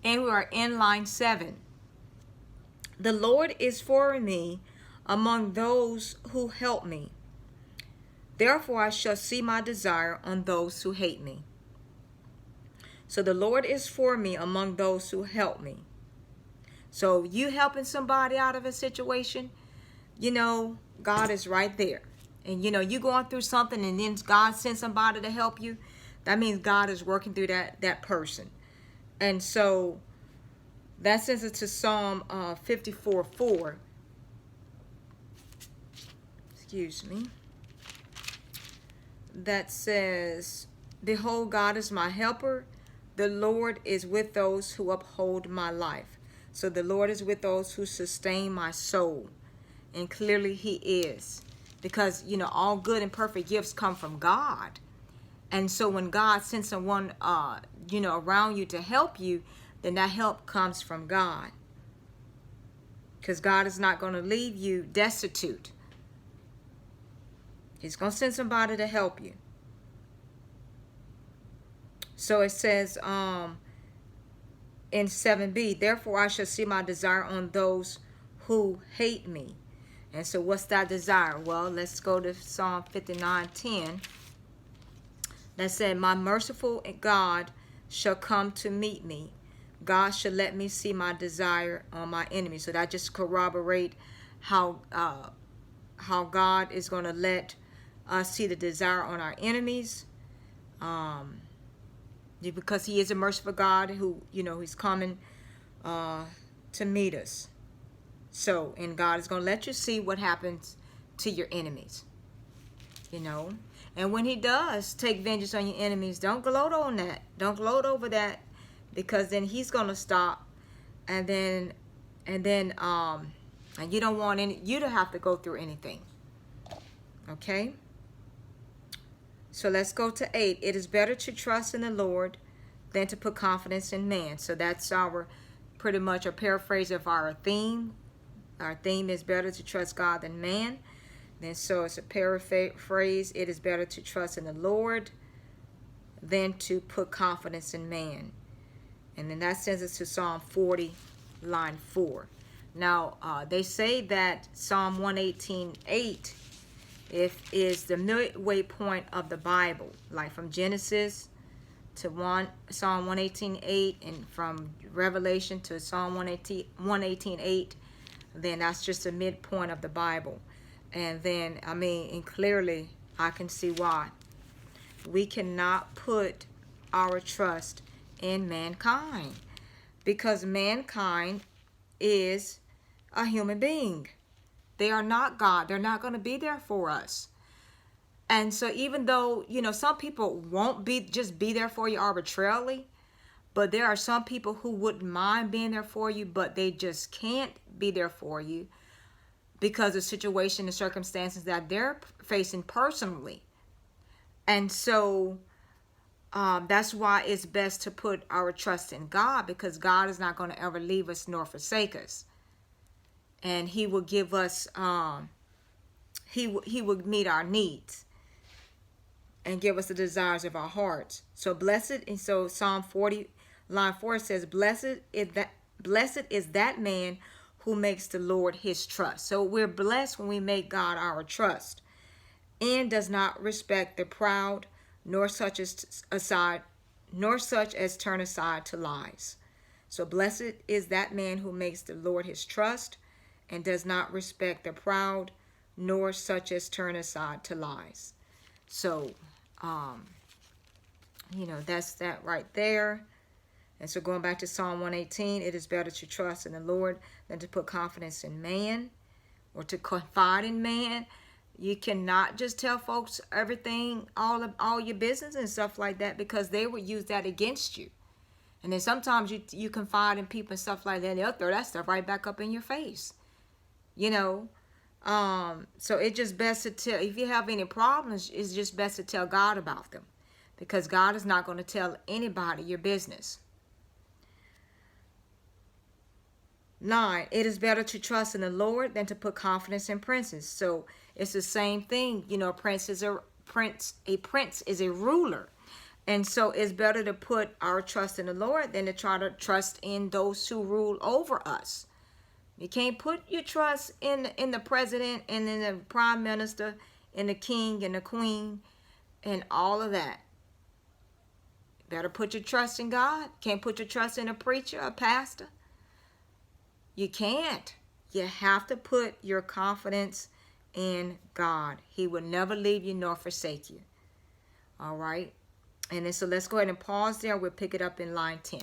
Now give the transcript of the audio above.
And we are in line 7. The Lord is for me among those who help me. Therefore I shall see my desire on those who hate me. So the Lord is for me among those who help me. So you helping somebody out of a situation, God is right there. And you going through something and then God sends somebody to help you. That means God is working through that person. And so that sends it to Psalm 54:4. Excuse me. That says, behold, God is my helper. The Lord is with those who uphold my life. So the Lord is with those who sustain my soul. And clearly he is. Because, all good and perfect gifts come from God. And so when God sends someone, around you to help you, then that help comes from God. Because God is not going to leave you destitute. He's going to send somebody to help you. So it says in 7b, therefore I shall see my desire on those who hate me. And so what's that desire? Well, let's go to Psalm 59:10. That said, my merciful God shall come to meet me. God shall let me see my desire on my enemies. So that just corroborate how God is going to let us see the desire on our enemies. Because he is a merciful God who, he's coming to meet us. So, and God is going to let you see what happens to your enemies. And when he does take vengeance on your enemies, don't gloat on that. Don't gloat over that, because then he's going to stop. And you don't want you to have to go through anything. Okay? So let's go to 8. It is better to trust in the Lord than to put confidence in man. So that's pretty much a paraphrase of our theme. Our theme is better to trust God than man. Then so it's a paraphrase. It is better to trust in the Lord than to put confidence in man. And then that sends us to Psalm 40, line 4. Now, they say that Psalm 118:8 is the midway point of the Bible, like from Genesis to Psalm 118:8, and from Revelation to Psalm 118:8. Then that's just the midpoint of the Bible. And then, and clearly I can see why. We cannot put our trust in mankind, because mankind is a human being. They are not God. They're not going to be there for us. And so even though, some people won't just be there for you arbitrarily, but there are some people who wouldn't mind being there for you, but they just can't be there for you because of situation and circumstances that they're facing personally. And so that's why it's best to put our trust in God, because God is not going to ever leave us nor forsake us. And he will give us, he will meet our needs and give us the desires of our hearts. So blessed, and so Psalm 40, line 4 says, blessed is that man who makes the Lord his trust. So we're blessed when we make God our trust, and does not respect the proud, nor such as turn aside to lies. So blessed is that man who makes the Lord his trust, and does not respect the proud, nor such as turn aside to lies. So, that's that right there. And so going back to Psalm 118, it is better to trust in the Lord than to put confidence in man, or to confide in man. You cannot just tell folks everything, all your business and stuff like that, because they would use that against you. And then sometimes you confide in people and stuff like that, and they'll throw that stuff right back up in your face. So it's just best to tell, if you have any problems, it's just best to tell God about them, because God is not going to tell anybody your business. 9, it is better to trust in the Lord than to put confidence in princes. So it's the same thing. A prince is a ruler. And so it's better to put our trust in the Lord than to try to trust in those who rule over us. You can't put your trust in the president and in the prime minister and the king and the queen and all of that. Better put your trust in God. Can't put your trust in a preacher, a pastor. You can't. You have to put your confidence in God. He will never leave you nor forsake you. All right. And then so let's go ahead and pause there. We'll pick it up in line 10.